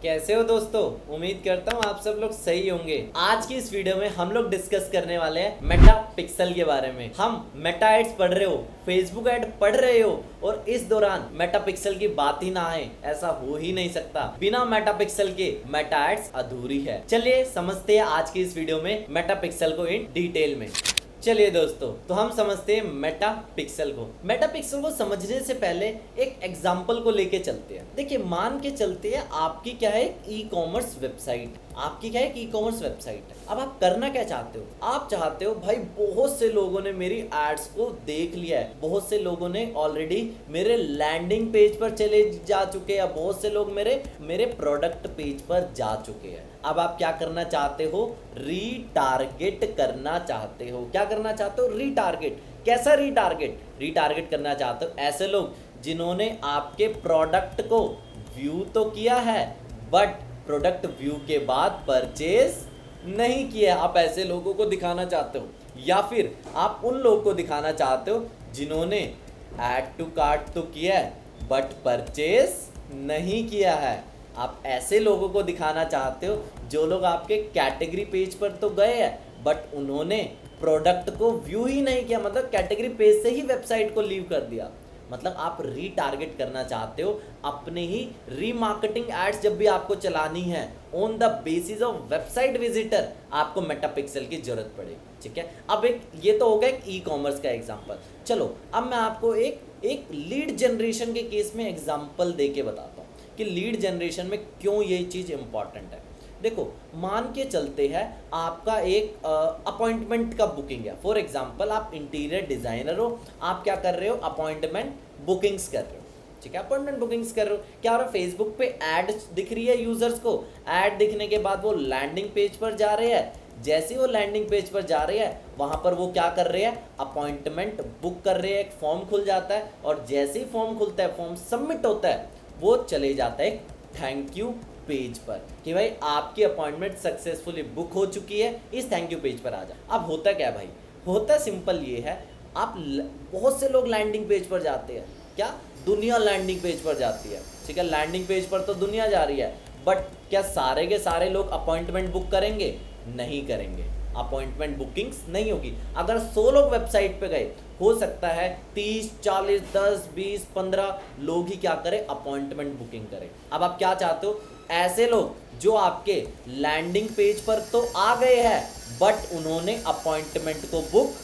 कैसे हो दोस्तों। उम्मीद करता हूँ आप सब लोग सही होंगे। आज की इस वीडियो में हम लोग डिस्कस करने वाले हैं मेटा पिक्सल के बारे में। हम मेटा एड्स पढ़ रहे हो, फेसबुक ऐड पढ़ रहे हो और इस दौरान मेटा पिक्सल की बात ही ना आए, ऐसा हो ही नहीं सकता। बिना मेटा पिक्सल के मेटा एड्स अधूरी है। चलिए समझते हैं आज की इस वीडियो में मेटा पिक्सल को इन डिटेल में। चलिए दोस्तों, तो हम समझते हैं मेटा पिक्सल को। मेटा पिक्सल को समझने से पहले एक एग्जांपल को लेके चलते हैं। देखिए, मान के चलते हैं आपकी क्या है, एक ई कॉमर्स वेबसाइट। आपकी क्या है, एक ई कॉमर्स वेबसाइट है। अब आप करना क्या चाहते हो? आप चाहते हो भाई बहुत से लोगों ने मेरी एड्स को देख लिया है, बहुत से लोगों ने ऑलरेडी मेरे लैंडिंग पेज पर चले जा चुके हैं, बहुत से लोग मेरे प्रोडक्ट पेज पर जा चुके हैं। अब आप क्या करना चाहते हो? रीटारगेट करना चाहते हो। क्या करना चाहते हो? रीटारगेट। कैसा रीटारगेट? रीटारगेट करना चाहते हो ऐसे लोग जिन्होंने आपके प्रोडक्ट को व्यू तो किया है बट प्रोडक्ट व्यू के बाद परचेज नहीं किया। आप ऐसे लोगों को दिखाना चाहते हो, या फिर आप उन लोगों को दिखाना चाहते हो जिन्होंने ऐड टू कार्ट तो किया है बट परचेज नहीं किया है। आप ऐसे लोगों को दिखाना चाहते हो जो लोग आपके कैटेगरी पेज पर तो गए हैं बट उन्होंने प्रोडक्ट को व्यू ही नहीं किया, मतलब कैटेगरी पेज से ही वेबसाइट को लीव कर दिया। मतलब आप रीटारगेट करना चाहते हो अपने ही रीमार्केटिंग एड्स। जब भी आपको चलानी है on the basis of website visitor, आपको मेटा पिक्सल की जरूरत पड़ेगी। ठीक है, अब ये तो हो गया एक ई कॉमर्स का एग्जांपल। चलो अब मैं आपको एक लीड जनरेशन के केस में एग्जांपल दे के बताता हूँ कि लीड जनरेशन में क्यों ये चीज़ इंपॉर्टेंट है। देखो, मान के चलते हैं आपका एक अपॉइंटमेंट का बुकिंग है। फॉर एग्जांपल आप इंटीरियर डिज़ाइनर हो, आप क्या कर रहे हो? अपॉइंटमेंट बुकिंग्स कर रहे हो। ठीक है, अपॉइंटमेंट बुकिंग्स कर रहे हो। क्या हो रहा है? फेसबुक पे ऐड दिख रही है यूजर्स को। ऐड दिखने के बाद वो लैंडिंग पेज पर जा रहे हैं। जैसे ही वो लैंडिंग पेज पर जा रहे हैं, वहाँ पर वो क्या कर रहे हैं? अपॉइंटमेंट बुक कर रहे हैं। एक फॉर्म खुल जाता है और जैसे ही फॉर्म खुलता है, फॉर्म सबमिट होता है, वो चले जाता है एक थैंक यू पेज पर कि भाई आपकी अपॉइंटमेंट सक्सेसफुली बुक हो चुकी है, इस थैंक यू पेज पर आ जा। अब होता क्या है भाई? होता सिंपल ये है, आप बहुत से लोग लैंडिंग पेज पर जाते हैं। क्या? दुनिया लैंडिंग पेज पर जाती है। ठीक है, लैंडिंग पेज पर तो दुनिया जा रही है बट क्या सारे के सारे लोग अपॉइंटमेंट बुक करेंगे? नहीं करेंगे। अपॉइंटमेंट बुकिंग्स नहीं होगी। अगर 100 लोग वेबसाइट पे गए, हो सकता है 30, 40, 10, 20, 15 लोग ही क्या करें? अपॉइंटमेंट बुकिंग करें। अब आप क्या चाहते हो? ऐसे लोग जो आपके लैंडिंग पेज पर तो आ गए हैं बट उन्होंने अपॉइंटमेंट को बुक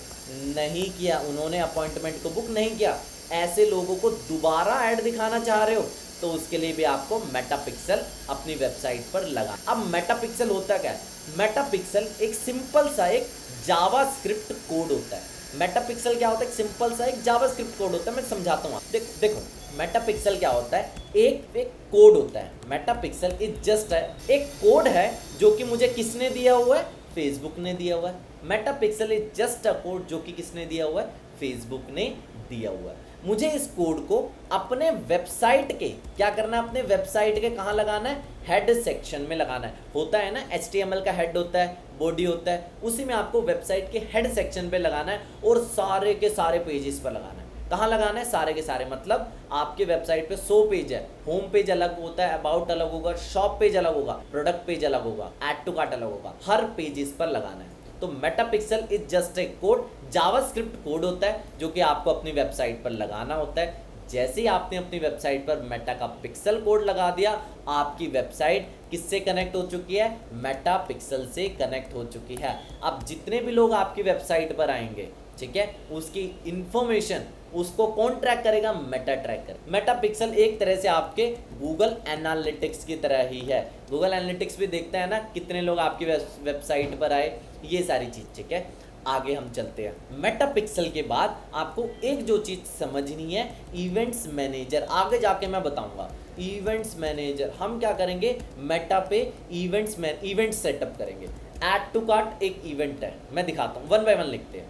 नहीं किया, उन्होंने अपॉइंटमेंट को बुक नहीं किया, ऐसे लोगों को दोबारा ऐड दिखाना चाह रहे हो, तो उसके लिए भी आपको मेटा पिक्सल अपनी वेबसाइट पर लगा। अब मेटा पिक्सल होता क्या है? मेटा पिक्सल एक सिंपल सा एक जावास्क्रिप्ट कोड होता है। मेटा पिक्सल क्या होता है? एक सिंपल सा एक जावास्क्रिप्ट कोड होता है। मैं समझाता हूँ। देखो मेटा पिक्सल क्या होता है? एक कोड होता है। मेटा पिक्सल इज जस्ट है एक कोड है जो कि मुझे किसने दिया हुआ है? फेसबुक ने दिया हुआ है। Meta pixel is just a code जो कि किसने दिया हुआ है? फेसबुक ने दिया हुआ है। मुझे इस कोड को अपने वेबसाइट के क्या करना है? अपने वेबसाइट के कहाँ लगाना है? हेड सेक्शन में लगाना है। होता है ना, HTML का हेड होता है, बॉडी होता है, उसी में आपको वेबसाइट के हेड सेक्शन पे लगाना है और सारे के सारे पेजेस पर लगाना है। कहाँ लगाना है? सारे के सारे, मतलब आपके वेबसाइट पे 100 पेज है। होम पेज अलग होता है, अबाउट अलग होगा, शॉप पेज अलग होगा, प्रोडक्ट पेज अलग होगा, ऐड टू कार्ट अलग होगा। हर पेजेस पर लगाना है। तो Meta pixel is just a code, JavaScript code होता है जो कि आपको अपनी वेबसाइट पर लगाना होता है। जैसे ही आपने अपनी वेबसाइट पर मेटा का पिक्सल कोड लगा दिया, आपकी वेबसाइट किससे कनेक्ट हो चुकी है? मेटा पिक्सल से कनेक्ट हो चुकी है। अब जितने भी लोग आपकी वेबसाइट पर आएंगे, ठीक है, उसकी इंफॉर्मेशन उसको कौन ट्रैक करेगा? मेटा ट्रैक करेगा। मेटा पिक्सल एक तरह से आपके गूगल एनालिटिक्स की तरह ही है। गूगल एनालिटिक्स भी देखता है ना कितने लोग आपकी वेबसाइट पर आए, ये सारी चीज़। ठीक है, आगे हम चलते हैं। मेटा पिक्सल के बाद आपको एक जो चीज़ समझनी है, इवेंट्स मैनेजर। आगे जाके मैं बताऊंगा इवेंट्स मैनेजर हम क्या करेंगे? मेटा पे इवेंट सेटअप करेंगे। ऐड टू कार्ट एक इवेंट है, मैं दिखाता हूँ, 1 बाय 1 लिखते हैं।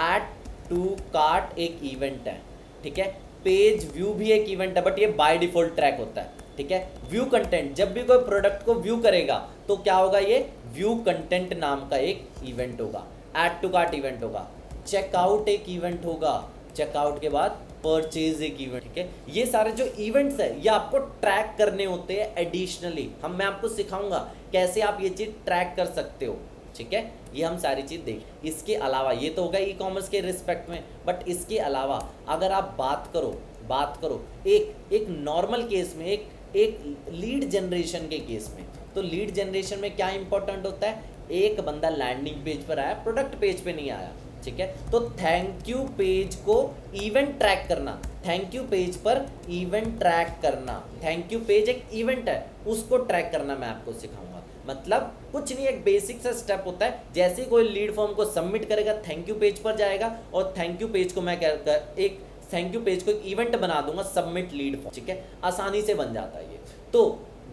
ऐड टू कार्ट एक इवेंट है। ठीक है, पेज व्यू भी एक इवेंट है बट ये बाय डिफॉल्ट ट्रैक होता है। ठीक है, व्यू कंटेंट, जब भी कोई प्रोडक्ट को व्यू करेगा तो क्या होगा? ये व्यू कंटेंट नाम का एक इवेंट होगा। ऐड टू कार्ट इवेंट होगा। चेकआउट एक इवेंट होगा। चेकआउट के बाद परचेज एक इवेंट, ठीक है। ये सारे जो इवेंट्स है ये आपको ट्रैक करने होते हैं एडिशनली। मैं आपको सिखाऊंगा कैसे आप ये चीज ट्रैक कर सकते हो, ठीक है। ये हम सारी चीज देख। इसके अलावा ये तो होगा ई कॉमर्स के रिस्पेक्ट में, बट इसके अलावा अगर आप बात करो एक नॉर्मल केस में, एक लीड जनरेशन के केस में, तो लीड जनरेशन में क्या इंपॉर्टेंट होता है, एक बंदा लैंडिंग पेज पर आया, प्रोडक्ट पेज पे नहीं आया, ठीक है। तो थैंक यू पेज को इवेंट ट्रैक करना, थैंक यू पेज पर इवेंट ट्रैक करना, थैंक यू पेज एक इवेंट है उसको ट्रैक करना मैं आपको सिखाऊंगा। मतलब कुछ नहीं, एक बेसिक सा स्टेप होता है। जैसे ही कोई लीड फॉर्म को सबमिट करेगा थैंक यू पेज पर जाएगा, और थैंक यू पेज को मैं एक थैंक यू पेज को एक इवेंट बना दूंगा, सबमिट लीड फॉर्म, ठीक है। आसानी से बन जाता है ये। तो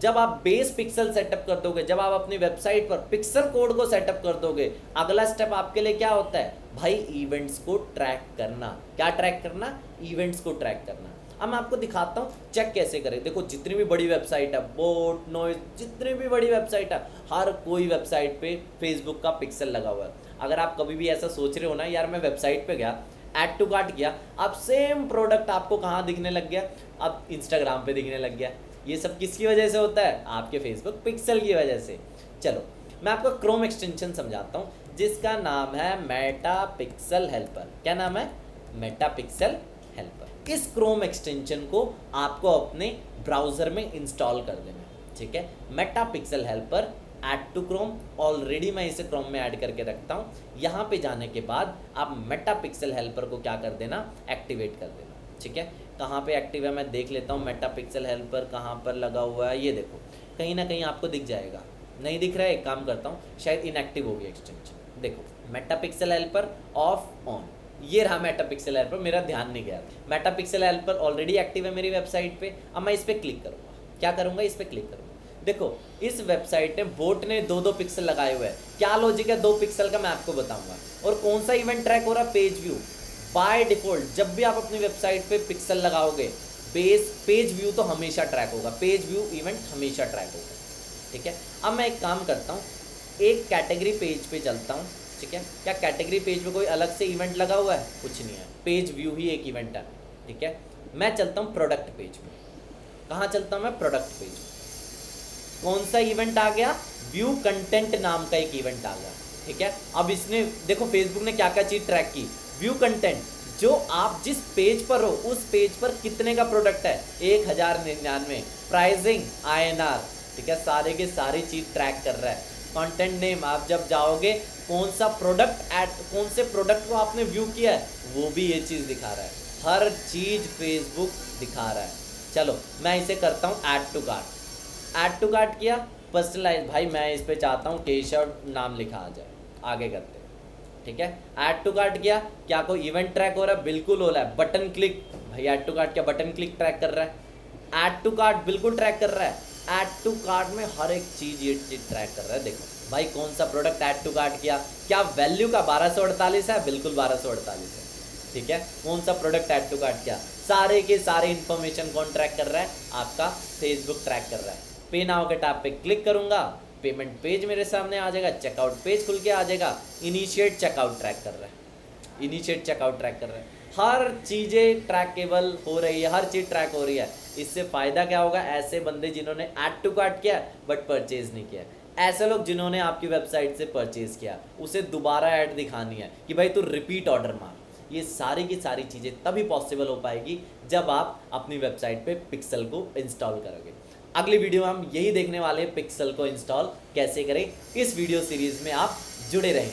जब आप बेस पिक्सल सेटअप कर दोगे, जब आप अपनी वेबसाइट पर पिक्सल कोड को सेटअप कर दोगे, अगला स्टेप आपके लिए क्या होता है भाई, इवेंट्स को ट्रैक करना। क्या ट्रैक करना, इवेंट्स को ट्रैक करना। अब मैं आपको दिखाता हूँ चेक कैसे करें। देखो जितनी भी बड़ी वेबसाइट है, बोट नॉइज, जितनी भी बड़ी वेबसाइट है, हर कोई वेबसाइट पे फेसबुक का पिक्सल लगा हुआ है। अगर आप कभी भी ऐसा सोच रहे हो ना, यार मैं वेबसाइट पे गया, ऐड टू कार्ट किया, अब सेम प्रोडक्ट आपको कहाँ दिखने लग गया, अब इंस्टाग्राम पे दिखने लग गया। ये सब किसकी वजह से होता है, आपके फेसबुक पिक्सल की वजह से। चलो मैं आपको क्रोम एक्सटेंशन समझाता हूँ जिसका नाम है मेटा पिक्सल हेल्पर। क्या नाम है, मेटा पिक्सल हेल्पर। इस क्रोम एक्सटेंशन को आपको अपने ब्राउजर में इंस्टॉल कर देना, ठीक है। Meta pixel helper add to Chrome, already मैं इसे क्रोम में ऐड करके रखता हूँ। यहाँ पे जाने के बाद आप मेटा पिक्सल हेल्पर को क्या कर देना, एक्टिवेट कर देना, ठीक है। कहाँ पे एक्टिव है मैं देख लेता हूँ। मेटा पिक्सल हेल्पर कहाँ पर लगा हुआ है, ये देखो कहीं ना कहीं आपको दिख जाएगा। नहीं दिख रहा है, एक काम करता हूँ, शायद इनएक्टिव हो गया एक्सटेंशन। देखो Meta pixel helper of on, ये रहा मेटा पिक्सल हेल्पर, मेरा ध्यान नहीं गया। Meta pixel helper already active है मेरी वेबसाइट पे। अब मैं इस पर क्लिक करूँगा, क्या करूँगा, इस पर क्लिक करूँगा। देखो इस वेबसाइट में बोट ने 2-2 पिक्सल लगाए हुए हैं। क्या लॉजिक है 2 पिक्सल का, मैं आपको बताऊंगा। और कौन सा इवेंट ट्रैक हो रहा है, पेज व्यू। बाय डिफॉल्ट जब भी आप अपनी वेबसाइट पे पिक्सल लगाओगे, पेज व्यू तो हमेशा ट्रैक होगा, पेज व्यू इवेंट हमेशा ट्रैक होगा, ठीक है। अब मैं एक काम करता हूँ, एक कैटेगरी पेज पे चलता हूँ, ठीक है। क्या कैटेगरी पेज पे कोई अलग से इवेंट लगा हुआ है, कुछ नहीं है, पेज व्यू ही एक इवेंट है, ठीक है। मैं चलता हूँ प्रोडक्ट पेज पे। कहाँ चलता हूँ मैं, प्रोडक्ट पेज। कौन सा इवेंट आ गया, व्यू कंटेंट नाम का एक इवेंट आ गया, ठीक है। अब इसने देखो फेसबुक ने क्या क्या चीज ट्रैक की, व्यू कंटेंट, जो आप जिस पेज पर हो उस पेज पर कितने का प्रोडक्ट है, 1099, प्राइसिंग INR, ठीक है। सारे के सारी चीज ट्रैक कर रहा है। कंटेंट नेम, आप जब जाओगे कौन सा प्रोडक्ट कौन से प्रोडक्ट को आपने व्यू किया है वो भी ये चीज दिखा रहा है। हर चीज फेसबुक दिखा रहा है। चलो मैं इसे करता हूँ add to cart. Add to cart किया, पर्सनलाइज, भाई मैं इस पे चाहता हूँ केशव नाम लिखा आ जाए, आगे करते हैं, ठीक है। ऐड टू कार्ट किया, क्या कोई इवेंट ट्रैक हो रहा है, बिल्कुल हो रहा है। बटन क्लिक, भाई ऐड टू कार्ट क्या बटन क्लिक ट्रैक कर रहा है, ऐड टू कार्ट बिल्कुल ट्रैक कर रहा है। ऐड टू कार्ट में हर एक चीज ये चीज ट्रैक कर रहा है। देखो भाई कौन सा प्रोडक्ट ऐड टू कार्ट किया, क्या वैल्यू का 1248 है, बिल्कुल 1248 है, ठीक है। कौन सा प्रोडक्ट ऐड टू कार्ट किया, सारे के सारे इन्फॉर्मेशन कौन ट्रैक कर रहा है, आपका फेसबुक ट्रैक कर रहा है। पे नाउ के टैब पे क्लिक करूंगा, पेमेंट पेज मेरे सामने आ जाएगा, चेकआउट पेज खुल के आ जाएगा। इनिशिएट चेकआउट ट्रैक कर रहा है, इनिशिएट चेकआउट ट्रैक कर रहा है। हर चीज़ें ट्रैकेबल हो रही है, हर चीज़ ट्रैक हो रही है। इससे फ़ायदा क्या होगा, ऐसे बंदे जिन्होंने ऐड टू कार्ट किया बट परचेज नहीं किया, ऐसे लोग जिन्होंने आपकी वेबसाइट से परचेज किया, उसे दोबारा ऐड दिखानी है कि भाई तू रिपीट ऑर्डर मार। ये सारी की सारी चीज़ें तभी पॉसिबल हो पाएगी जब आप अपनी वेबसाइट पे पिक्सल को इंस्टॉल करोगे। अगली वीडियो में हम यही देखने वाले हैं, पिक्सल को इंस्टॉल कैसे करें। इस वीडियो सीरीज में आप जुड़े रहें।